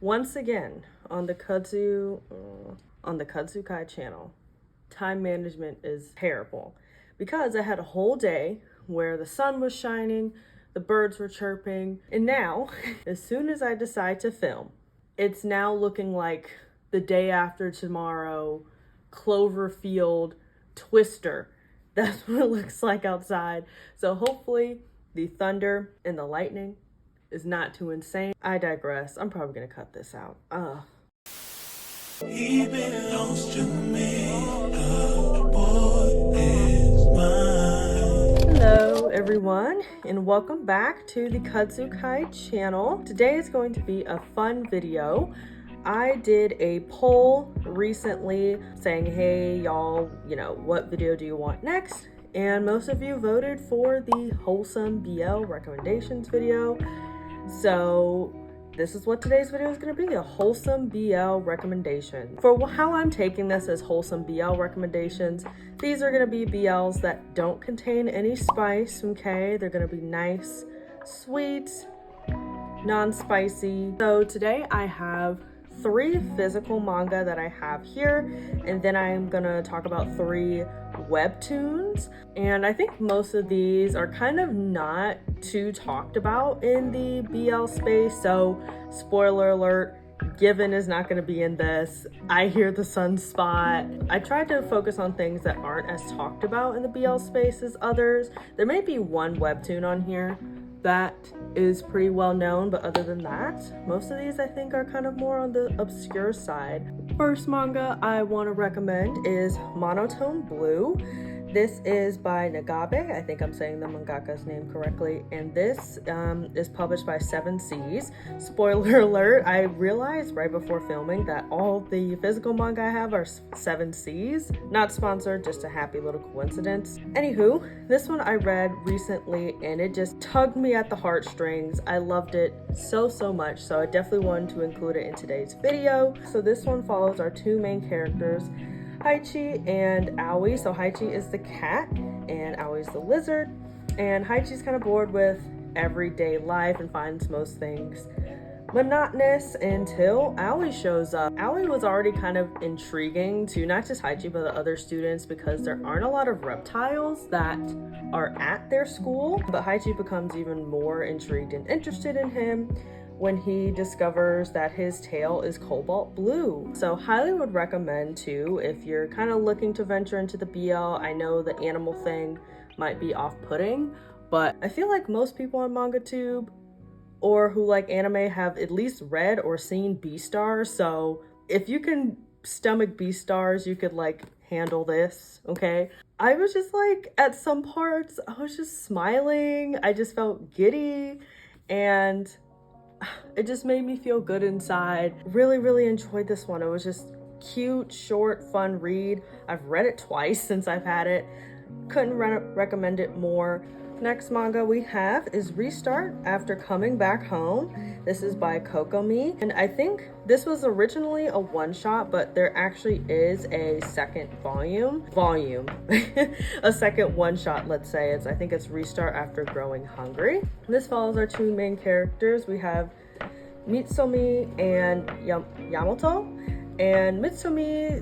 once again on the Kudzukai channel. Time management is terrible because I had a whole day where the sun was shining, the birds were chirping, and now as soon as I decide to film, it's now looking like the day after tomorrow Cloverfield Twister. That's what it looks like outside. So hopefully the thunder and the lightning is not too insane. I digress. I'm probably gonna cut this out. He belongs to me. The boy is mine. Hello everyone, and welcome back to the Kudzukai channel. Today is going to be a fun video. I did a poll recently saying, hey y'all, what video do you want next? And most of you voted for the wholesome BL recommendations video. So this is what today's video is going to be, a wholesome BL recommendation. For how I'm taking this as wholesome BL recommendations, these are going to be BLs that don't contain any spice, okay? They're going to be nice, sweet, non-spicy. So today I have 3 physical manga that I have here, and then I'm gonna talk about 3 webtoons. And I think most of these are kind of not too talked about in the BL space, so spoiler alert, Given is not going to be in this. I Hear the Sunspot. I tried to focus on things that aren't as talked about in the BL space as others. There may be one webtoon on here that is pretty well known, but other than that, most of these I think are kind of more on the obscure side. First manga I want to recommend is Monotone Blue. This is by Nagabe. I think I'm saying the mangaka's name correctly, and this is published by 7 Seas. Spoiler alert, I realized right before filming that all the physical manga I have are 7 Seas. Not sponsored, just a happy little coincidence. Anywho, this one I read recently and it just tugged me at the heartstrings. I loved it so much, so I definitely wanted to include it in today's video. So this one follows our 2 main characters, Haichi and Aoi. So Haichi is the cat and Aoi's the lizard, and Haichi's kind of bored with everyday life and finds most things monotonous until Aoi shows up. Aoi was already kind of intriguing to not just Haichi but the other students because there aren't a lot of reptiles that are at their school, but Haichi becomes even more intrigued and interested in him when he discovers that his tail is cobalt blue. So highly would recommend too if you're kind of looking to venture into the BL. I know the animal thing might be off-putting, but I feel like most people on MangaTube or who like anime have at least read or seen Beastars. So if you can stomach Beastars, you could like handle this, okay? I was just like, at some parts, I was just smiling. I just felt giddy and it just made me feel good inside. Really enjoyed this one. It was just cute, short, fun read. I've read it twice since I've had it. Couldn't recommend it more. Next manga we have is Restart After Coming Back Home. This is by Kokomi, and I think this was originally a one-shot, but there actually is a second volume, a second one-shot, let's say. I think it's Restart After Growing Hungry. This follows our 2 main characters. We have Mitsume and Yamato. And Mitsumi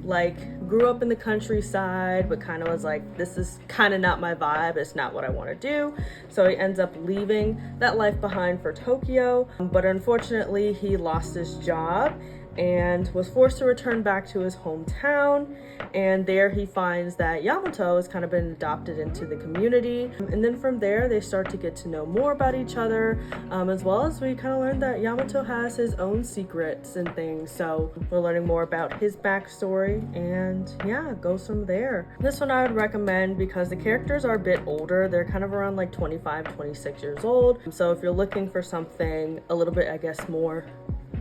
grew up in the countryside, but kind of was like, this is kind of not my vibe. It's not what I want to do. So he ends up leaving that life behind for Tokyo. But unfortunately, he lost his job and was forced to return back to his hometown. And there he finds that Yamato has kind of been adopted into the community. And then from there, they start to get to know more about each other, as well as we kind of learned that Yamato has his own secrets and things. So we're learning more about his backstory, and yeah, it goes from there. This one I would recommend because the characters are a bit older. They're kind of around like 25, 26 years old. So if you're looking for something a little bit, I guess, more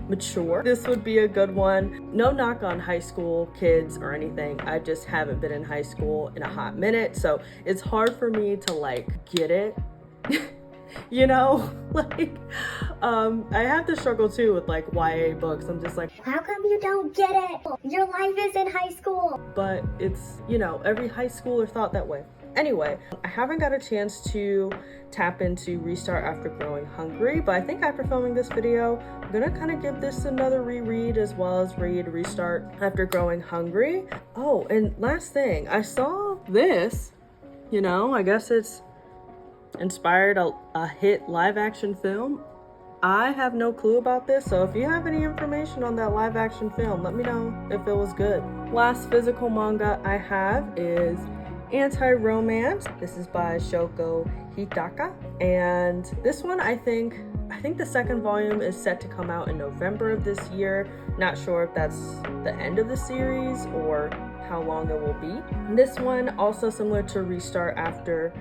mature, this would be a good one. No knock on high school kids or anything. I just haven't been in high school in a hot minute, so it's hard for me to get it. I have to struggle too with YA books. I'm just like, how come you don't get it? Your life is in high school. But it's, every high schooler thought that way. Anyway, I haven't got a chance to tap into Restart After Growing Hungry, but I think after filming this video, I'm gonna kind of give this another reread as well as read Restart After Growing Hungry. Oh, and last thing, I saw this, you know, I guess it's inspired a hit live action film. I have no clue about this, so if you have any information on that live action film, let me know if it was good. Last physical manga I have is Antiromance. This is by Shoko Hitaka, and this one I think the second volume is set to come out in November of this year. Not sure if that's the end of the series or how long it will be. This one, also similar to Restart After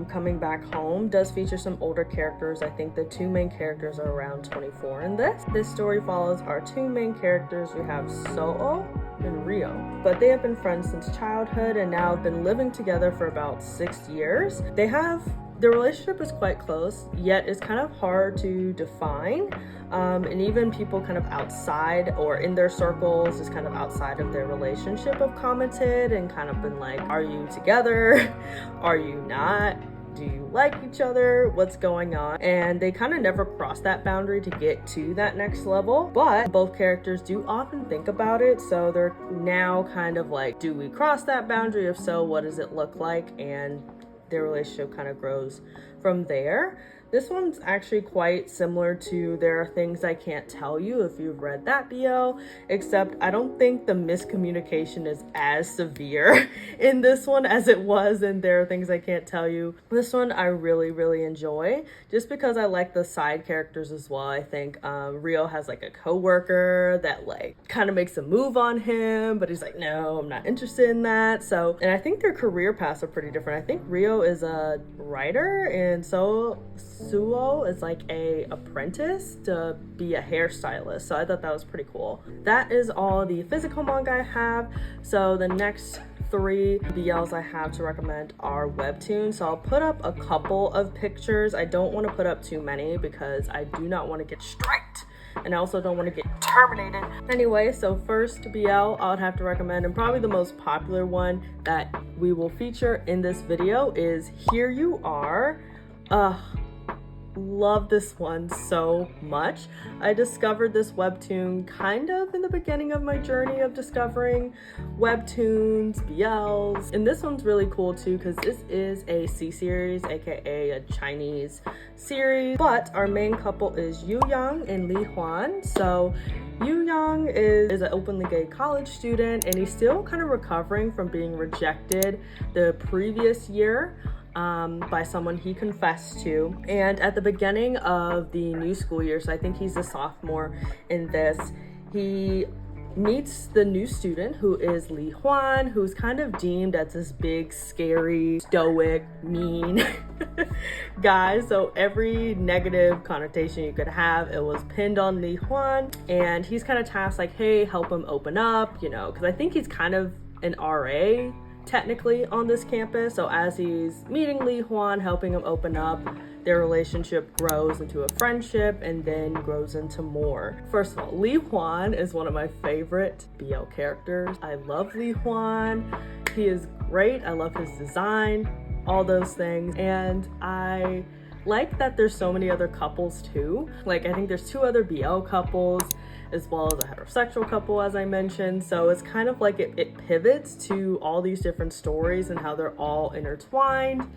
Coming Back Home, does feature some older characters. I think the two main characters are around 24 in this. This story follows our two main characters. We have Soo and Rio, but they have been friends since childhood and now have been living together for about 6 years. Their relationship is quite close, yet it's kind of hard to define. And even people kind of outside or in their circles is kind of outside of their relationship have commented and kind of been like, are you together? Are you not? Do you like each other? What's going on? And they kind of never cross that boundary to get to that next level, but both characters do often think about it. So they're now kind of like, do we cross that boundary? If so, what does it look like? And their relationship kind of grows from there. This one's actually quite similar to There Are Things I Can't Tell You, if you've read that BL, except I don't think the miscommunication is as severe in this one as it was in There Are Things I Can't Tell You. This one I really, really enjoy, just because I like the side characters as well. I think Rio has like a coworker that like kind of makes a move on him, but he's like, no, I'm not interested in that. So, and I think their career paths are pretty different. I think Rio is a writer, and so Suo is like a apprentice to be a hairstylist. So I thought that was pretty cool. That is all the physical manga I have. So the next 3 BLs I have to recommend are webtoons. So I'll put up a couple of pictures. I don't want to put up too many because I do not want to get striked, and I also don't want to get terminated. Anyway, so first BL I would have to recommend, and probably the most popular one that we will feature in this video, is Here You Are. Love this one so much. I discovered this webtoon kind of in the beginning of my journey of discovering webtoons, BLs, and this one's really cool too because this is a C series, aka a Chinese series, but our main couple is Yu Yang and Li Huan. So Yu Yang is an openly gay college student, and he's still kind of recovering from being rejected the previous year by someone he confessed to. And at the beginning of the new school year, so I think he's a sophomore in this, he meets the new student who is Li Huan, who's kind of deemed as this big, scary, stoic, mean guy. So every negative connotation you could have, it was pinned on Li Huan, and he's kind of tasked like, hey, help him open up, you know, because I think he's kind of an RA technically on this campus. So as he's meeting Li Huan, helping him open up, their relationship grows into a friendship and then grows into more. First of all, Li Huan is one of my favorite BL characters. I love Li Huan. He is great. I love his design, all those things. And I like that there's so many other couples too. Like, I think there's 2 other BL couples as well as a heterosexual couple, as I mentioned. So it's kind of like it pivots to all these different stories and how they're all intertwined,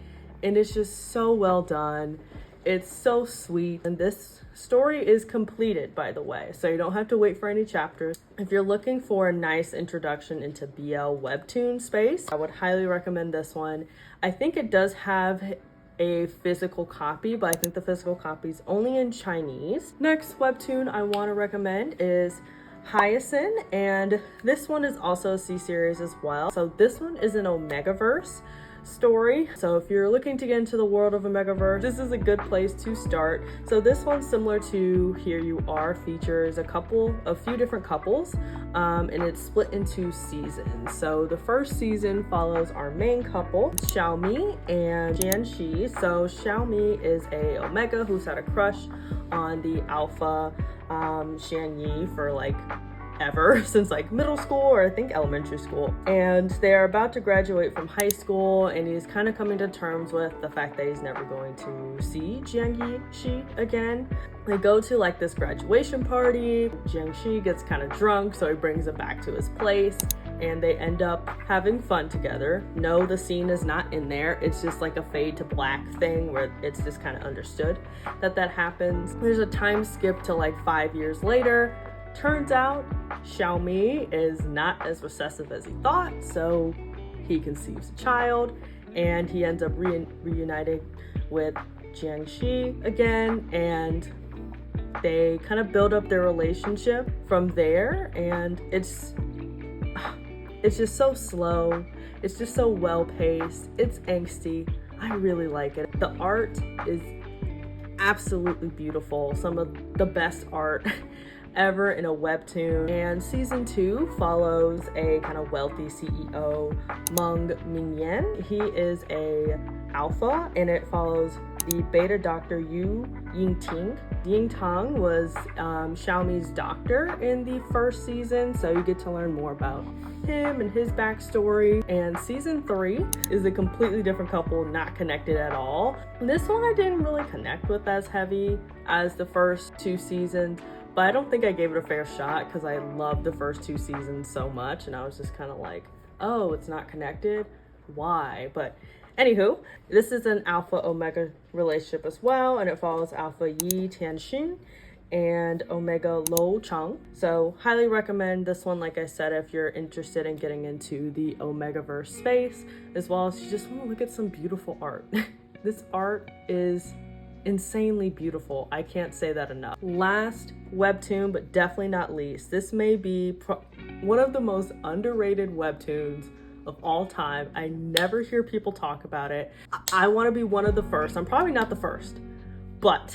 and it's just so well done. It's so sweet, and this story is completed, by the way, so you don't have to wait for any chapters. If you're looking for a nice introduction into BL webtoon space, I would highly recommend this one. I think it does have a physical copy, but I think the physical copy is only in Chinese. Next webtoon I want to recommend is Hyacinth, and this one is also a C series as well. So this one is an Omegaverse story. So if you're looking to get into the world of Omegaverse, this is a good place to start. So this one's similar to Here You Are, features a few different couples, and it's split into seasons. So the first season follows our main couple, Xiaomi and Jianxi. So Xiaomi is a Omega who's had a crush on the alpha Xianyi for like ever since like middle school or I think elementary school. And they're about to graduate from high school, and he's kind of coming to terms with the fact that he's never going to see Jiangxi again. They go to like this graduation party. Jiangxi gets kind of drunk, so he brings him back to his place, and they end up having fun together. No, the scene is not in there. It's just like a fade to black thing where it's just kind of understood that happens. There's a time skip to like 5 years later. Turns out Xiaomi is not as recessive as he thought, so he conceives a child, and he ends up reuniting with Jiangxi again, and they kind of build up their relationship from there. And it's just so slow. It's just so well paced. It's angsty. I really like it. The art is absolutely beautiful. Some of the best art ever in a webtoon. And season 2 follows a kind of wealthy CEO, Meng Mingyan. He is a alpha, and it follows the beta doctor Yu Yingting. Yingtang was Xiaomi's doctor in the first season, so you get to learn more about him and his backstory. And season 3 is a completely different couple, not connected at all. This one I didn't really connect with as heavy as the first 2 seasons, but I don't think I gave it a fair shot because I loved the first 2 seasons so much, and I was just kind of like, oh, it's not connected? Why? But anywho, this is an alpha omega relationship as well, and it follows alpha Yi Tianxun and omega Lo Chang. So highly recommend this one, like I said, if you're interested in getting into the Omegaverse space, as well as you just want to look at some beautiful art. This art is insanely beautiful. I can't say that enough. Last webtoon, but definitely not least, this may be one of the most underrated webtoons of all time. I never hear people talk about it. I want to be one of the first. I'm probably not the first, but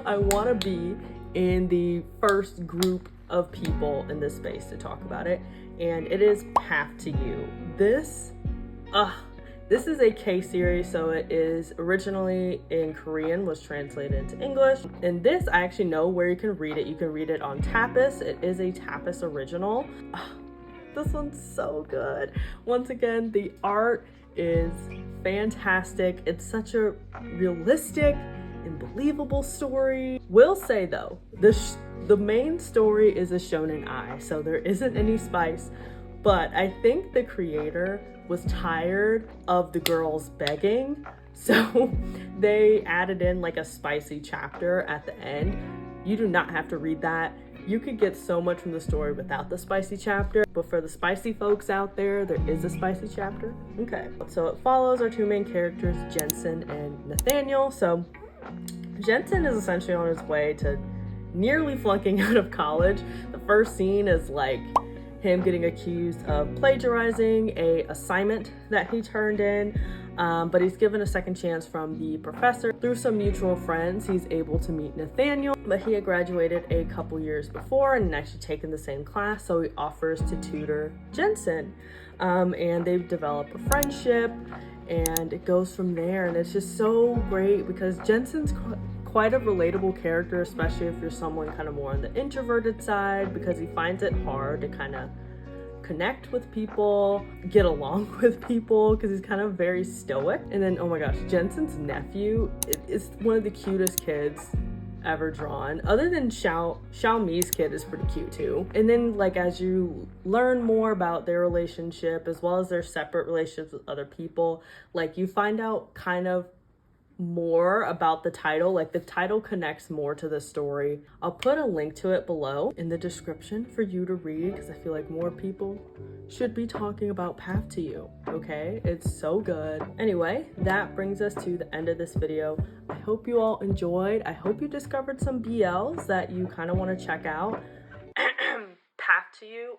I want to be in the first group of people in this space to talk about it, and it is Path to You. This is a K-series, so it is originally in Korean, was translated into English. And this, I actually know where you can read it. You can read it on Tapas. It is a Tapas original. This one's so good. Once again, the art is fantastic. It's such a realistic and believable story. Will say though, the main story is a shonen ai, so there isn't any spice, but I think the creator was tired of the girls begging, so they added in like a spicy chapter at the end. You do not have to read that. You could get so much from the story without the spicy chapter, but for the spicy folks out there, there is a spicy chapter. Okay, so it follows our 2 main characters, Jensen and Nathaniel. So Jensen is essentially on his way to nearly flunking out of college. The first scene is like him getting accused of plagiarizing a assignment that he turned in, but he's given a second chance from the professor. Through some mutual friends, he's able to meet Nathaniel, but he had graduated a couple years before and actually taken the same class, so he offers to tutor Jensen, and they've developed a friendship, and it goes from there. And it's just so great because Jensen's quite a relatable character, especially if you're someone kind of more on the introverted side, because he finds it hard to kind of connect with people, get along with people, because he's kind of very stoic. And then, oh my gosh, Jensen's nephew is one of the cutest kids ever drawn. Other than Xiaomi's kid is pretty cute too. And then like as you learn more about their relationship as well as their separate relationships with other people, like you find out kind of more about the title. Like the title connects more to the story. I'll put a link to it below in the description for you to read, because I feel like more people should be talking about Path to You. Okay, it's so good. Anyway, that brings us to the end of this video. I hope you all enjoyed. I hope you discovered some BLs that you kind of want to check out. Path to You.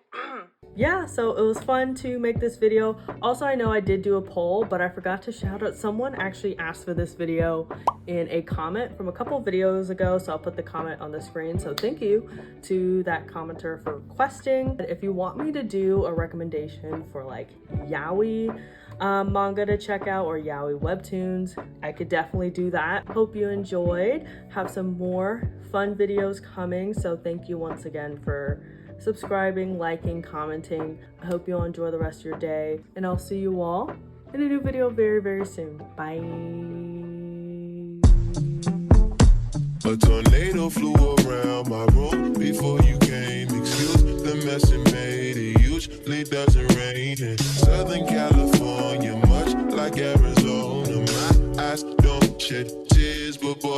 Yeah, so it was fun to make this video. Also, I know I did do a poll, but I forgot to shout out, someone actually asked for this video in a comment from a couple videos ago, so I'll put the comment on the screen. So thank you to that commenter for requesting. If you want me to do a recommendation for like yaoi manga to check out or yaoi webtoons, I could definitely do that. Hope you enjoyed. Have some more fun videos coming, so thank you once again for subscribing, liking, commenting. I hope you all enjoy the rest of your day, and I'll see you all in a new video very, very soon. Bye. A tornado flew around my room before you came. Excuse the mess it made. It usually doesn't rain in Southern California, much like Arizona. My eyes don't shed tears, but boy,